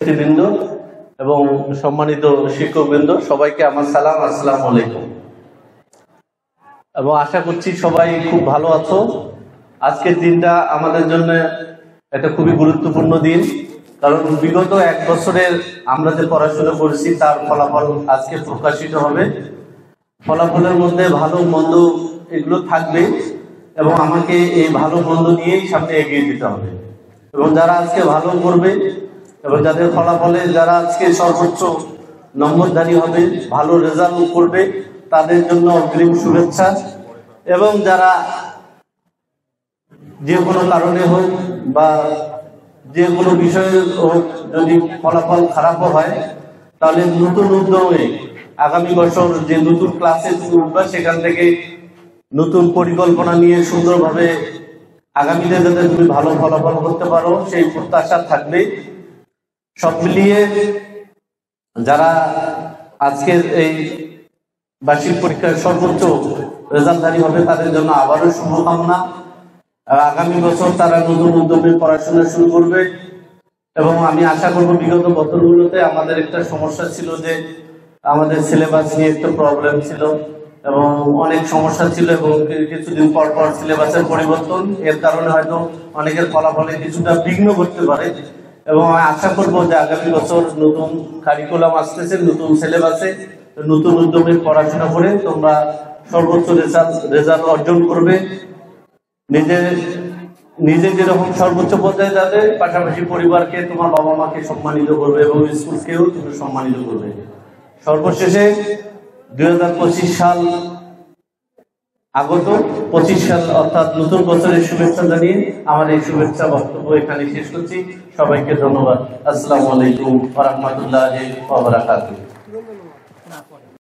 বৃন্দ এবং সম্মানিত শিক্ষকবৃন্দ, সবাইকে আমার সালাম, আসসালামু আলাইকুম। এবং আশা করছি সবাই খুব ভালো আছো। আজকের দিনটা আমাদের জন্য একটা খুবই গুরুত্বপূর্ণ দিন, কারণ বিগত এক বছরের আমরা যে পড়াশোনা করেছি তার ফলাফল আজকে প্রকাশিত হবে। ফলাফলের মধ্যে ভালো মন্দ এগুলো থাকবে এবং আমাকে এই ভালো মন্দ নিয়েই সামনে এগিয়ে যেতে হবে। এবং যারা আজকে ভালো করবে এবং যাদের ফলাফলে যারা আজকে সর্বোচ্চ নম্বরধারী হবে, ভালো রেজাল্ট করবে, তাদের জন্য অগ্রিম শুভেচ্ছা। এবং যারা যে কোনো কারণে হোক বা যে কোনো বিষয়ে হোক, যদি ফলাফল খারাপও হয়, তাহলে নতুন উদ্যোগে আগামী বছর যে নতুন ক্লাসে উঠবে সেখান থেকে নতুন পরিকল্পনা নিয়ে সুন্দরভাবে আগামীতে যাতে তুমি ভালো ফলাফল করতে পারো সেই প্রত্যাশা থাকবে। সব মিলিয়ে যারা আজকের এই বার্ষিক পরীক্ষার সর্বোচ্চ রেজাল্টধারী হবে তাদের জন্য আবারও শুভকামনা। আগামী বছর তারা নতুন উদ্যোগে পড়াশোনা শুরু করবে। এবং আমি আশা করব, বিগত বছরগুলোতে আমাদের একটা সমস্যা ছিল যে আমাদের সিলেবাস নিয়ে একটা প্রবলেম ছিল এবং অনেক সমস্যা ছিল এবং কিছুদিন পর পর সিলেবাসের পরিবর্তন, এর কারণে হয়তো অনেকের ফলাফলে কিছুটা বিঘ্ন করতে পারে। এবং আমি আশা করব যে আগামী বছর নতুন কারিকুলাম আসতেছে, নতুন সিলেবাসে নতুন উদ্যোগে পড়াশোনা করে তোমরা সর্বোচ্চ রেজাল্ট অর্জন করবে। নিজে যেরকম সর্বোচ্চ পর্যায়ে যাবে, পাশাপাশি পরিবারকে, তোমার বাবা মাকে সম্মানিত করবে এবং স্কুলকেও তুমি সম্মানিত করবে। সর্বশেষে 2025 সাল আগত, 25 সাল অর্থাৎ নতুন বছরের শুভেচ্ছা জানিয়ে আমার এই শুভেচ্ছা বক্তব্য এখানে শেষ করছি। সবাইকে ধন্যবাদ। আসসালামু আলাইকুম ওয়া রাহমাতুল্লাহি ওয়া বারাকাতুহু।